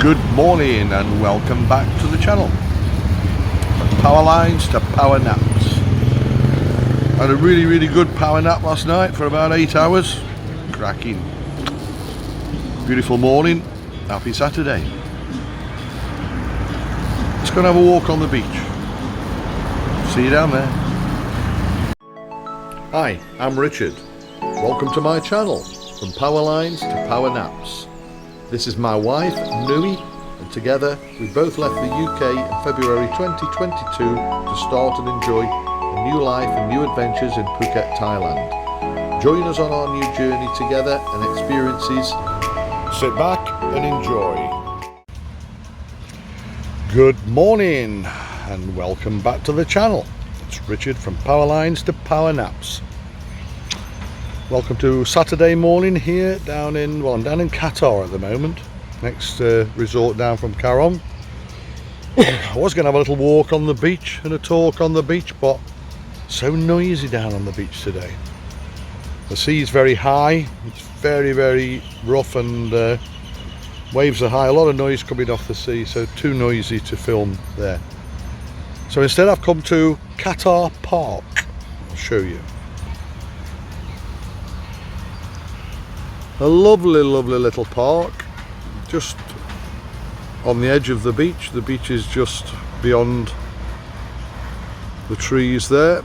Good morning and welcome back to the channel. From power lines to power naps. I had a really good power nap last night for about 8 hours. Cracking. Beautiful morning. Happy Saturday. Let's go and have a walk on the beach. See you down there. Hi, I'm Richard. Welcome to my channel. From power lines to power naps. This is my wife, Nui, and together we both left the UK in February 2022 to start and enjoy a new life and new adventures in Phuket, Thailand. Join us on our new journey together and experiences. Sit back and enjoy. Good morning and welcome back to the channel. It's Richard from Power Lines to Power Naps. Welcome to Saturday morning here down in Qatar at the moment. Next resort down from Karon. I was going to have a little walk on the beach and a talk on the beach, but so noisy down on the beach today. The sea is very high, it's very rough, and waves are high, a lot of noise coming off the sea, so too noisy to film there. So instead I've come to Qatar Park. I'll show you. A lovely little park just on the edge of the beach. The beach is just beyond the trees there.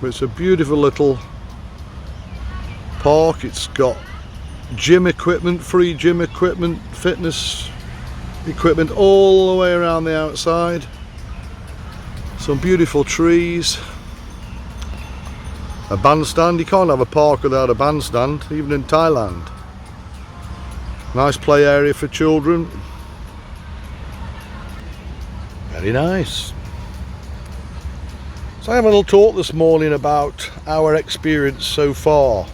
It's a beautiful little park. It's got gym equipment, free gym equipment, fitness equipment all the way around the outside. Some beautiful trees. A bandstand. You can't have a park without a bandstand, even in Thailand. Nice play area for children. Very nice. So I have a little talk this morning about our experience so far.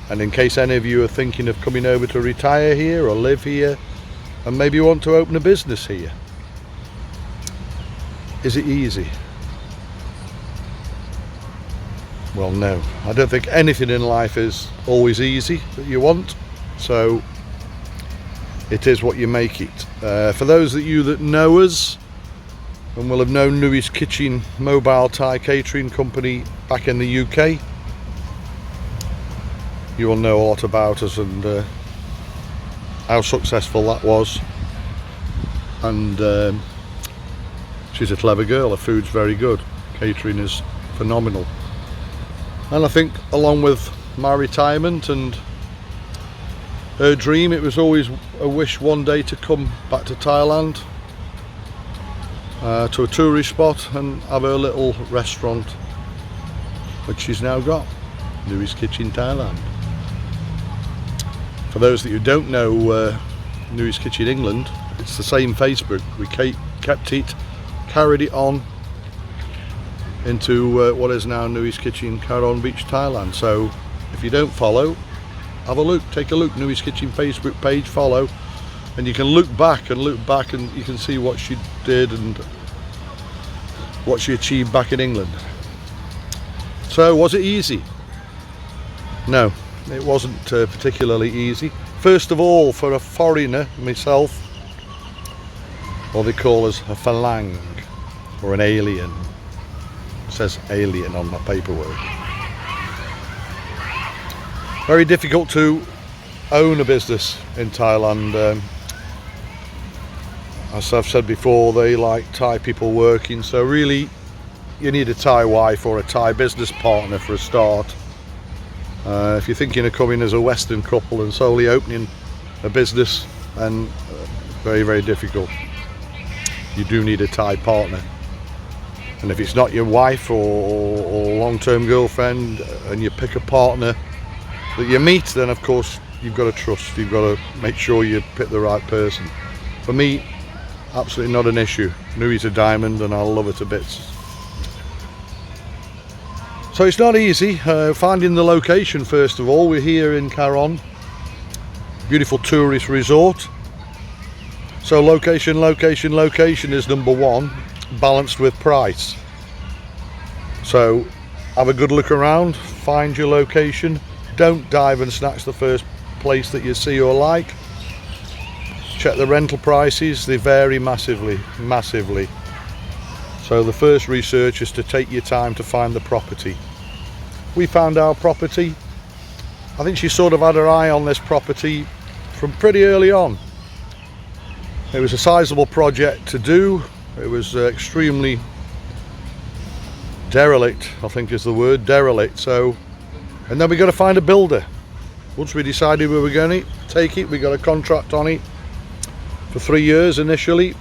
And in case any of you are thinking of coming over to retire here or live here and maybe want to open a business here. Is it easy? Well, no. I don't think anything in life is always easy that you want. So it is what you make it. For those of you that know us and will have known Nui's Kitchen mobile Thai catering company back in the UK, you will know a lot about us and how successful that was. And she's a clever girl. Her food's very good. Catering is phenomenal. And I think along with my retirement and her dream, it was always a wish one day to come back to Thailand, to a tourist spot and have her little restaurant, which she's now got, Nui's Kitchen Thailand. For those that you don't know Nui's Kitchen England, it's the same Facebook. We kept it, carried it on into what is now Nui's Kitchen Karon Beach, Thailand. So if you don't follow, have a look, take a look. Nui's Kitchen Facebook page, follow, and you can look back and you can see what she did and what she achieved back in England. So was it easy? No, it wasn't particularly easy. First of all, for a foreigner, myself, what they call us a falang or an alien. It says alien on my paperwork. Very difficult to own a business in Thailand. As I've said before, they like Thai people working, so really you need a Thai wife or a Thai business partner for a start. If you're thinking of coming as a Western couple and solely opening a business, then very difficult. You do need a Thai partner. And if it's not your wife or long-term girlfriend and you pick a partner that you meet, then of course you've got to trust, you've got to make sure you pick the right person. For me, absolutely not an issue. Nui's a diamond and I'll love her to bits. So it's not easy finding the location. First of all, we're here in Karon, beautiful tourist resort. So location is number one, balanced with price. So have a good look around, find your location. Don't dive and snatch the first place that you see or like. check the rental prices. They vary massively. So the first research is to take your time to find the property. We found our property. I think she sort of had her eye on this property from pretty early on. It was a sizable project to do. It was extremely derelict, I think is the word, derelict. So, and then we got to find a builder. Once we decided we were going to take it, we got a contract on it for 3 years initially,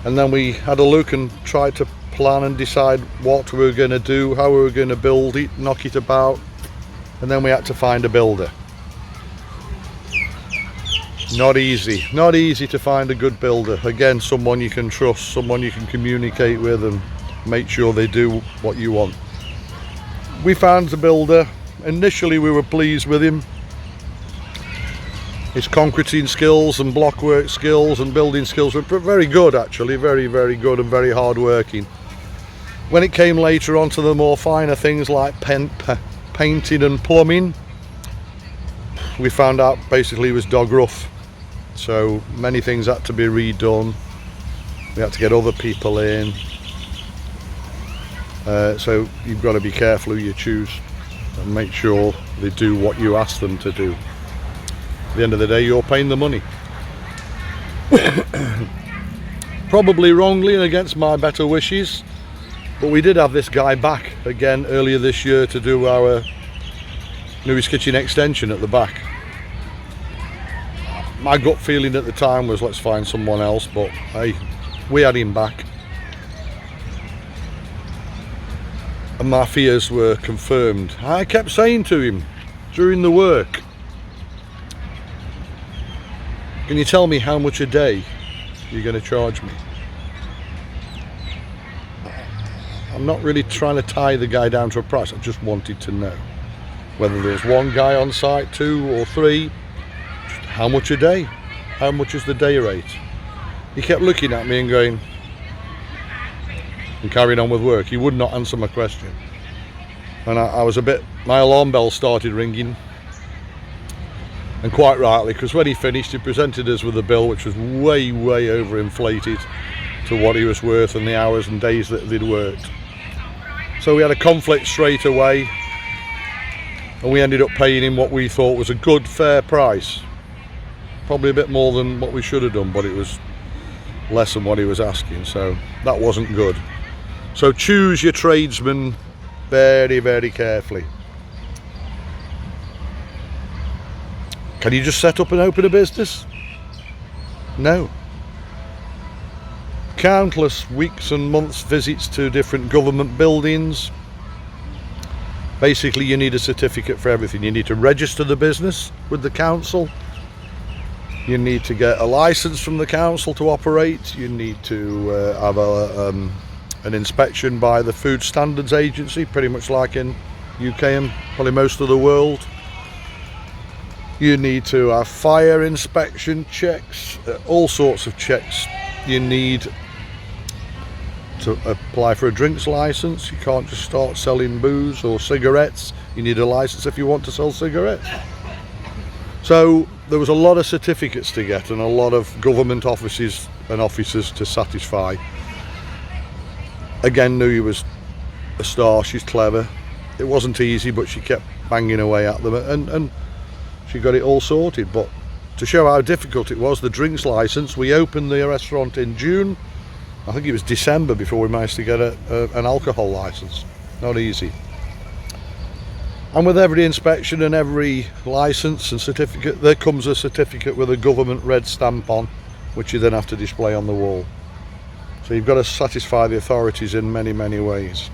and then we had a look and tried to plan and decide what we were going to do, how we were going to build it, knock it about, and then we had to find a builder. Not easy to find a good builder. Again, someone you can trust, someone you can communicate with and make sure they do what you want. We found the builder. Initially we were pleased with him. His concreting skills and blockwork skills and building skills were very good, actually, very good and very hard working. When it came later on to the more finer things like painting and plumbing, we found out basically he was dog rough. So many things had to be redone. We had to get other people in. So you've got to be careful who you choose and make sure they do what you ask them to do. At the end of the day, you're paying the money. Probably wrongly and against my better wishes, but we did have this guy back again earlier this year to do our Newie's Kitchen extension at the back. My gut feeling at the time was let's find someone else, but hey, we had him back. And my fears were confirmed. I kept saying to him during the work, can you tell me how much a day you're going to charge me? I'm not really trying to tie the guy down to a price. I just wanted to know whether there's one guy on site, 2 or 3, how much a day? How much is the day rate? He kept looking at me and going, and carried on with work. He would not answer my question. And I was a bit, my alarm bell started ringing. And quite rightly, because when he finished, he presented us with a bill which was way overinflated to what he was worth and the hours and days that they'd worked. So we had a conflict straight away, and we ended up paying him what we thought was a good, fair price. Probably a bit more than what we should have done, but it was less than what he was asking, so that wasn't good. So choose your tradesmen very carefully. Can you just set up and open a business? No. Countless weeks and months visits to different government buildings. Basically, you need a certificate for everything. You need to register the business with the council. You need to get a license from the council to operate. You need to have an inspection by the Food Standards Agency, pretty much like in UK and probably most of the world. You need to have fire inspection checks, all sorts of checks. You need to apply for a drinks license. You can't just start selling booze or cigarettes. You need a license if you want to sell cigarettes. So there was a lot of certificates to get and a lot of government offices and officers to satisfy. Again, Nui was a star. She's clever. It wasn't easy, but she kept banging away at them and she got it all sorted. But to show how difficult it was, the drinks license, we opened the restaurant in June. I think it was December before we managed to get an alcohol license. Not easy. And with every inspection and every license and certificate, there comes a certificate with a government red stamp on, which you then have to display on the wall. So you've got to satisfy the authorities in many ways.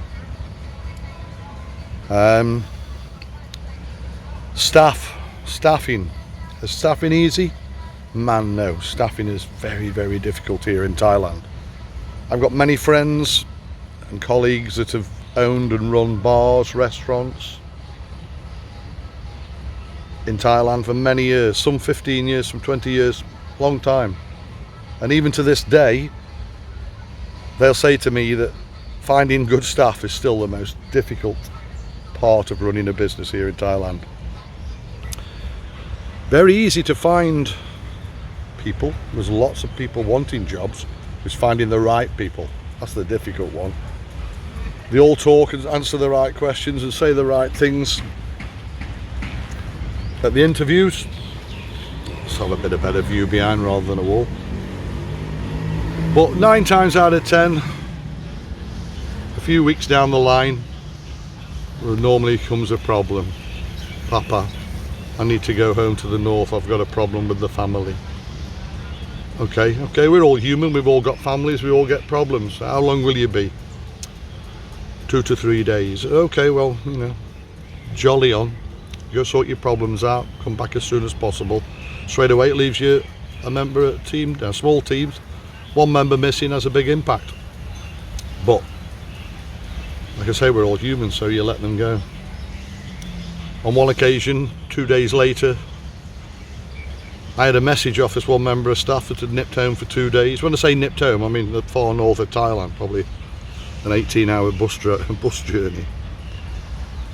Staffing. Is staffing easy? Man, no. Staffing is very difficult here in Thailand. I've got many friends and colleagues that have owned and run bars, restaurants in Thailand for many years, some 15 years, some 20 years, long time. And even to this day, they'll say to me that finding good staff is still the most difficult part of running a business here in Thailand. Very easy to find people. There's lots of people wanting jobs. It's finding the right people. That's the difficult one. They all talk and answer the right questions and say the right things at the interviews. Let's have a bit of better view behind rather than a wall. But 9 times out of 10, a few weeks down the line, there normally comes a problem. Papa, I need to go home to the north. I've got a problem with the family. Okay, we're all human. We've all got families. We all get problems. How long will you be? 2 to 3 days. Okay, well, you know, jolly on. Go sort your problems out. Come back as soon as possible. Straight away, it leaves you a member of a team, small teams. 1 member missing has a big impact. But like I say, we're all human, so you let them go. On one occasion, 2 days later, I had a message off this 1 member of staff that had nipped home for 2 days. When I say nipped home, I mean the far north of Thailand, probably an 18-hour bus journey.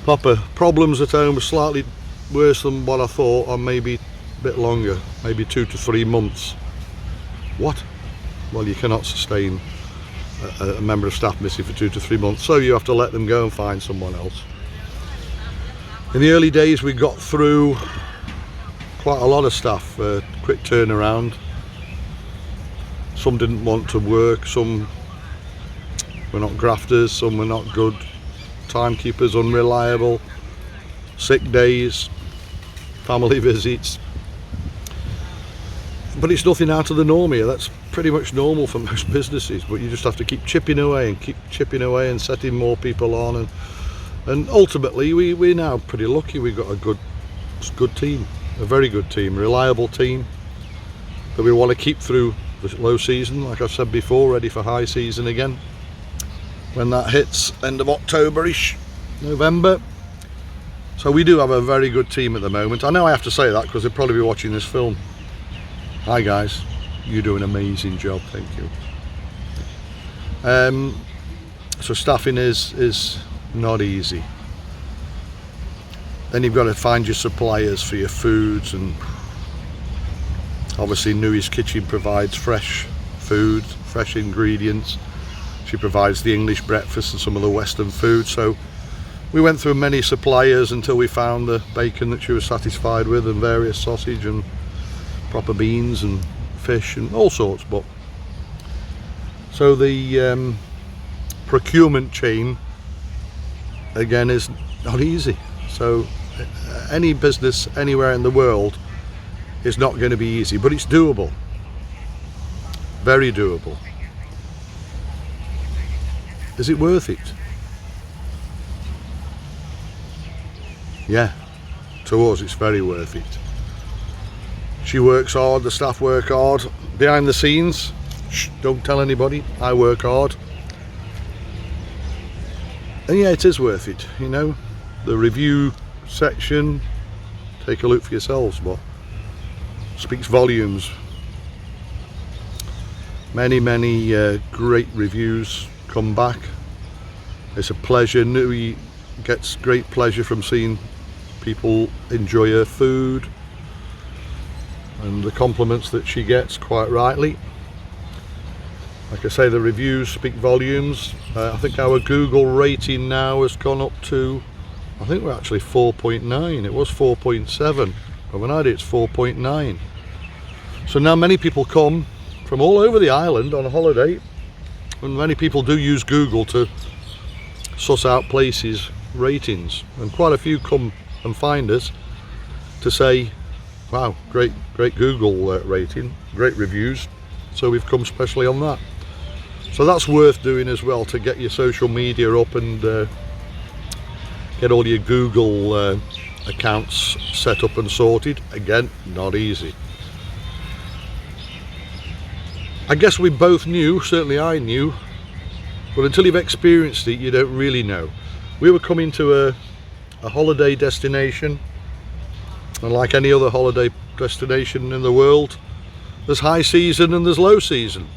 Papa, problems at home were slightly worse than what I thought, or maybe a bit longer, maybe 2 to 3 months. What? Well, you cannot sustain a member of staff missing for 2 to 3 months, so you have to let them go and find someone else. In the early days, we got through quite a lot of staff, quick turnaround. Some didn't want to work, some were not grafters, some were not good timekeepers, unreliable, sick days, family visits. But it's nothing out of the norm here. That's pretty much normal for most businesses, but you just have to keep chipping away and setting more people on, and ultimately we're now pretty lucky. We've got a good team, a very good team, reliable team that we want to keep through the low season, like I've said before, ready for high season again when that hits end of October-ish, November. So we do have a very good team at the moment. I know I have to say that because they'll probably be watching this film. Hi guys, you do an amazing job, thank you. So staffing is not easy. Then you've got to find your suppliers for your foods, and obviously Nui's Kitchen provides fresh food, fresh ingredients. She provides the English breakfast and some of the Western food. So we went through many suppliers until we found the bacon that she was satisfied with, and various sausage and proper beans and fish and all sorts. But so the procurement chain again is not easy. So any business anywhere in the world is not going to be easy, but it's doable, very doable. Is it worth it? Yeah, to us it's very worth it. She works hard, the staff work hard. Behind the scenes, shh, don't tell anybody, I work hard. And yeah, it is worth it, you know. The review section, take a look for yourselves, but speaks volumes. Many great reviews come back. It's a pleasure. Nui gets great pleasure from seeing people enjoy her food and the compliments that she gets, quite rightly. Like I say, the reviews speak volumes. I think our Google rating now has gone up to, I think we're actually 4.9. It was 4.7, but when I did it's 4.9. So now many people come from all over the island on a holiday, and many people do use Google to suss out places' ratings, and quite a few come and find us to say, wow, great Google rating, great reviews. So we've come specially on that. So that's worth doing as well, to get your social media up and get all your Google accounts set up and sorted. Again, not easy. I guess we both knew, certainly I knew, but until you've experienced it, you don't really know. We were coming to a holiday destination, and like any other holiday destination in the world, there's high season and there's low season.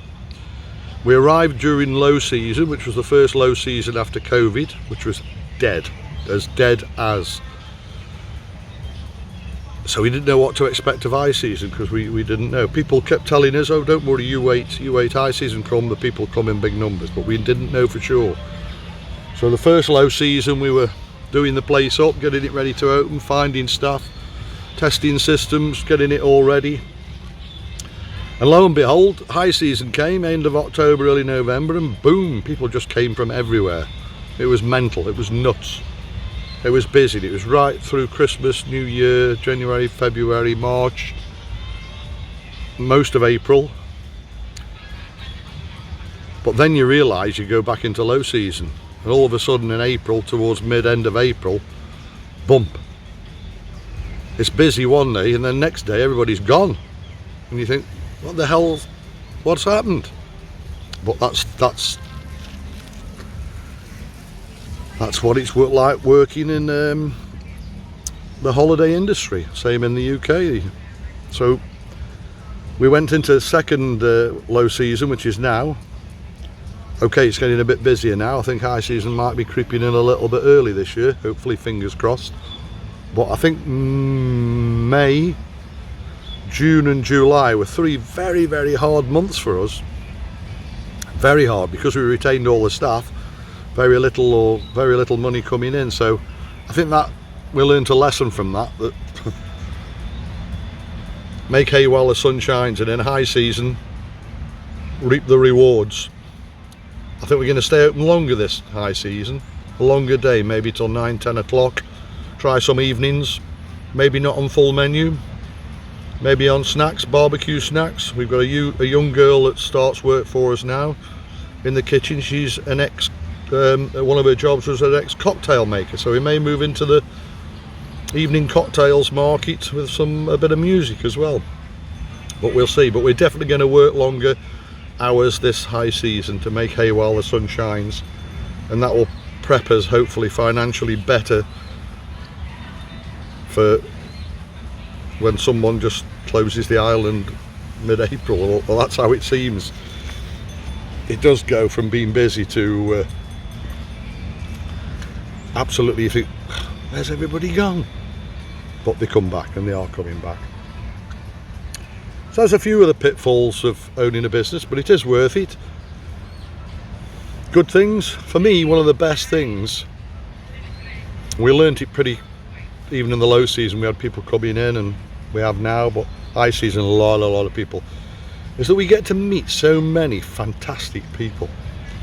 We arrived during low season, which was the first low season after COVID, which was dead, as dead as. So we didn't know what to expect of high season, because we didn't know. People kept telling us, oh, don't worry, you wait high season come, the people come in big numbers, but we didn't know for sure. So the first low season we were doing the place up, getting it ready to open, finding staff, testing systems, getting it all ready. And lo and behold, high season came, end of October, early November, and boom, people just came from everywhere. It was mental, it was nuts. It was busy, it was right through Christmas, New Year, January, February, March, most of April. But then you realise you go back into low season, and all of a sudden in April, towards mid-end of April, bump. It's busy one day, and then next day everybody's gone. And you think, what the hell, what's happened? But that's what it's like working in the holiday industry, same in the UK. So we went into the second low season, which is now. Okay, it's getting a bit busier now. I think high season might be creeping in a little bit early this year, hopefully, fingers crossed. But I think May, June and July were 3 very, very hard months for us. Very hard, because we retained all the staff, very little money coming in. So I think that we learned a lesson from that make hay while the sun shines, and in high season reap the rewards. I think we're going to stay open longer this high season, a longer day, maybe till 9-10 o'clock. Try some evenings, maybe not on full menu, maybe on snacks, barbecue snacks. We've got a young girl that starts work for us now in the kitchen. She's an one of her jobs was an ex-cocktail maker, so we may move into the evening cocktails market with a bit of music as well. But we'll see. But we're definitely going to work longer hours this high season to make hay while the sun shines, and that will prep us hopefully financially better for when someone just closes the island mid-April. Well, that's how it seems. It does go from being busy to absolutely, you think, where's everybody gone? But they come back, and they are coming back. So there's a few of the pitfalls of owning a business, but it is worth it. Good things, for me, one of the best things, we learnt it pretty, even in the low season we had people coming in, and we have now, but high season a lot of people, is that we get to meet so many fantastic people.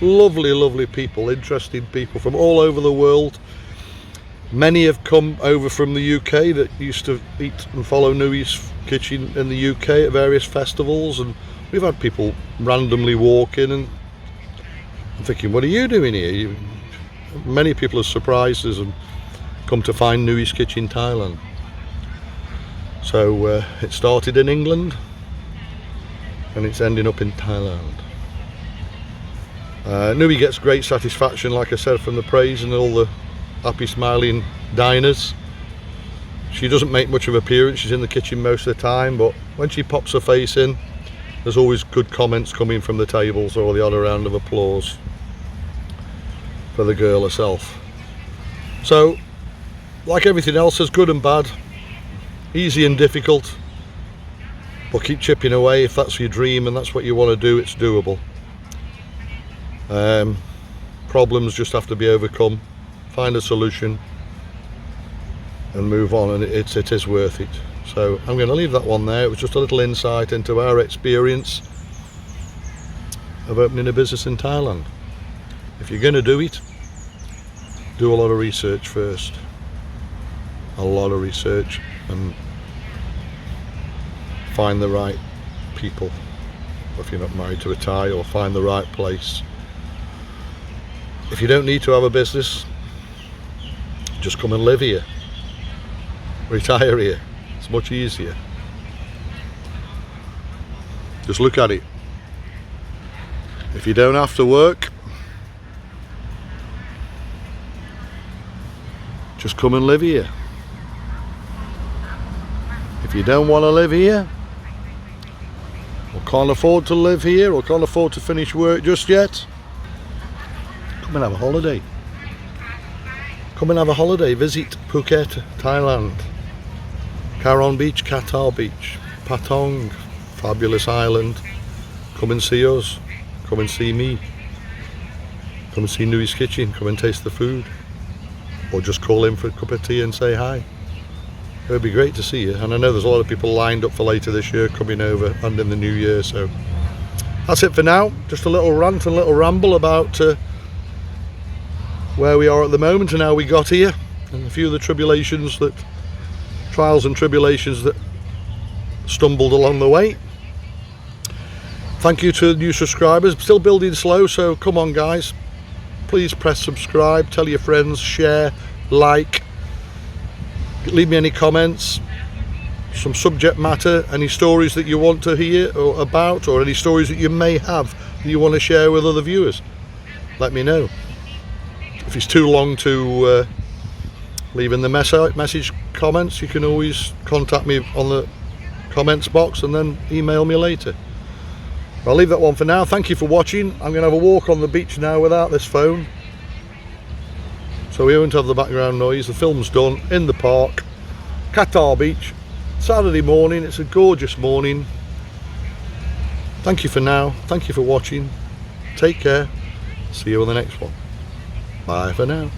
Lovely people, interesting people from all over the world. Many have come over from the UK that used to eat and follow Newey's Kitchen in the UK at various festivals, and we've had people randomly walk in, and I'm thinking, what are you doing here? Many people have surprised us and come to find Newey's Kitchen Thailand. So it started in England and it's ending up in Thailand. Newey gets great satisfaction, like I said, from the praise and all the happy smiling diners. She doesn't make much of an appearance, she's in the kitchen most of the time, but when she pops her face in, there's always good comments coming from the tables, or the odd round of applause for the girl herself. So, like everything else, there's good and bad, easy and difficult, but keep chipping away. If that's your dream and that's what you want to do, it's doable. Problems just have to be overcome, find a solution and move on, and it is worth it. So I'm going to leave that one there. It was just a little insight into our experience of opening a business in Thailand. If you're going to do it, do a lot of research first, a lot of research, and find the right people. If you're not married to a Thai, or find the right place. If you don't need to have a business, just come and live here, retire here. It's much easier. Just look at it. If you don't have to work, just come and live here. If you don't want to live here, or can't afford to live here, or can't afford to finish work just yet, come and have a holiday. Come and have a holiday. Visit Phuket, Thailand. Caron Beach, Qatar Beach, Patong, fabulous island. Come and see us, come and see me, come and see Nui's Kitchen, come and taste the food, or just call in for a cup of tea and say hi. It would be great to see you, and I know there's a lot of people lined up for later this year coming over and in the new year, so that's it for now. Just a little rant and a little ramble about where we are at the moment and how we got here, and a few of the trials and tribulations that stumbled along the way. Thank you to the new subscribers. Still building slow, so come on guys, please press subscribe, tell your friends, share, like, leave me any comments, some subject matter, any stories that you want to hear or about, or any stories that you may have that you want to share with other viewers. Let me know. If it's too long to leave in the message comments, you can always contact me on the comments box and then email me later. I'll leave that one for now. Thank you for watching. I'm going to have a walk on the beach now without this phone, so we won't have the background noise. The film's done in the park, Qatar Beach, Saturday morning. It's a gorgeous morning. Thank you for now. Thank you for watching. Take care. See you on the next one. Bye for now.